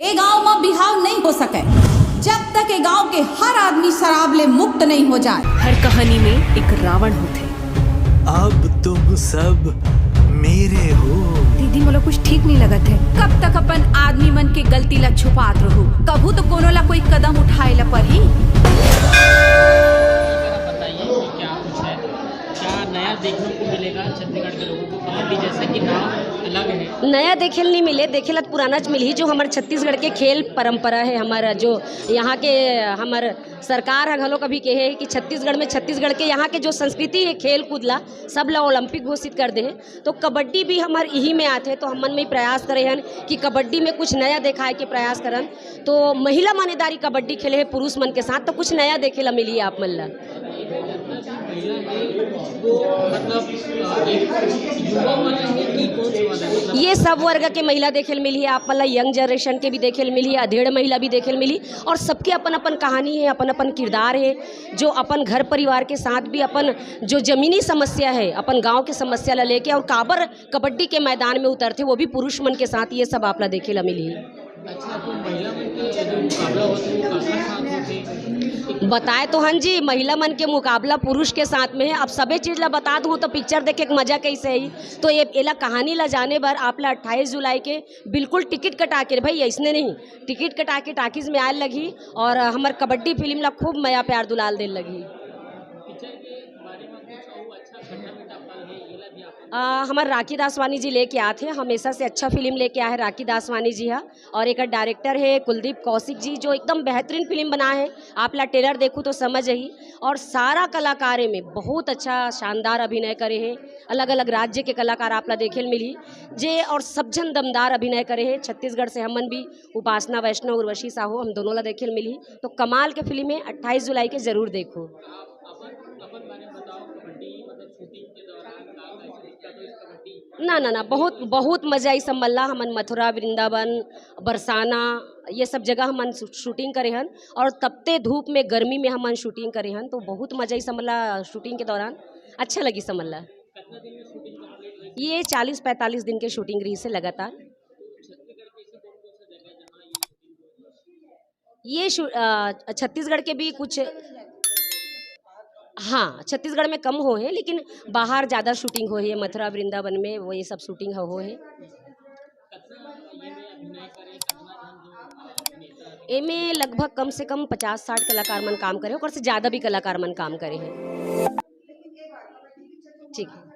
ए गांव में बिहाव नहीं हो सके जब तक ए गांव के हर आदमी शराब ले मुक्त नहीं हो जाए। हर कहानी में एक रावण होते। अब तुम सब मेरे हो। दीदी मोला कुछ ठीक नहीं लगत है। कब तक अपन आदमी मन के गलती ला छुपात रहू, कभू तो कोनो ला कोई कदम उठाए ला पड़ी। बताइए कि क्या कुछ है, क्या नया देखने को मिलेगा छत्तीसगढ़ के लोगों को। कबड्डी जैसे कि नाम अलग है, नया देखेल नहीं मिले, देखेला पुराना च मिली। जो हमारे छत्तीसगढ़ के खेल परंपरा है, हमारा जो यहाँ के हमार सरकार है घलो कभी कहे कि छत्तीसगढ़ के यहाँ के जो संस्कृति है खेल कूद ला सब ला ओलंपिक घोषित कर दे हैं। तो कबड्डी भी हमारे यही में आते हैं। तो हम मन में प्रयास करे हैं कि कबड्डी में कुछ नया दिखाए के प्रयास करन। तो महिला मानेदारी कबड्डी खेले है पुरुष मन के साथ, तो कुछ नया देखे ला मिली आप मन ला। ये सब वर्ग के महिला देखे मिली है आप मतलब यंग जनरेशन के भी देखे मिली है, अधेड़ महिला भी देखे मिली। और सबके अपन अपन कहानी है, अपन अपन किरदार है, जो अपन घर परिवार के साथ भी अपन जो जमीनी समस्या है अपन गांव की समस्या ला लेके और काबर कबड्डी के मैदान में उतरते वो भी पुरुष मन के साथ, ये सब आप ला देखे ला मिली है। अच्छा, तो महिला मन के जो मुकाबला होता है वो काका साथ होते बताए तो हन जी, महिला मन के मुकाबला पुरुष के साथ में है। अब सबे चीज़ ला बता दूँ तो पिक्चर देखे के मजा कैसे है। तो ये एला कहानी ला जाने पर आप ला 28 जुलाई के बिल्कुल टिकट कटा के, भाई ऐसने नहीं, टिकट कटा के टाकीज में आए लगी और हमार कबड्डी फिल्म ला खूब मया प्यार दुलाल दे लगी। हमारे राखी दासवानी जी लेके आते हैं, हमेशा से अच्छा फिल्म लेके आए हैं राखी दासवानी जी है। और एक डायरेक्टर है कुलदीप कौशिक जी, जो एकदम बेहतरीन फिल्म बनाए हैं। आप ला ट्रेलर देखो तो समझ ही। और सारा कलाकारें में बहुत अच्छा शानदार अभिनय करे हैं। अलग अलग राज्य के कलाकार आप ला देखे मिली जे, और सब जन दमदार अभिनय करे हैं। छत्तीसगढ़ से हमन भी उपासना वैष्णव, उर्वशी साहू, हम दोनों ला देखे मिली। तो कमाल के फिल्म है, 28 जुलाई के जरूर देखो। ना बहुत बहुत मजा आई सब मल्ला। हमन मथुरा, वृंदावन, बरसाना ये सब जगह हमन शूटिंग करे हन। और तपते धूप में गर्मी में हमन शूटिंग करे हन। तो बहुत मजा आई समल्ला शूटिंग के दौरान, अच्छा लगी समल्ला। ये 40-45 दिन के शूटिंग रही से लगातार। ये छत्तीसगढ़ के भी कुछ, हाँ छत्तीसगढ़ में कम हो है, लेकिन बाहर ज़्यादा शूटिंग हो है। मथुरा वृंदावन में वो ये सब शूटिंग हो है। एमे लगभग कम से कम 50-60 कलाकार मन काम करे, और से ज़्यादा भी कलाकार मन काम करे हैं। ठीक है।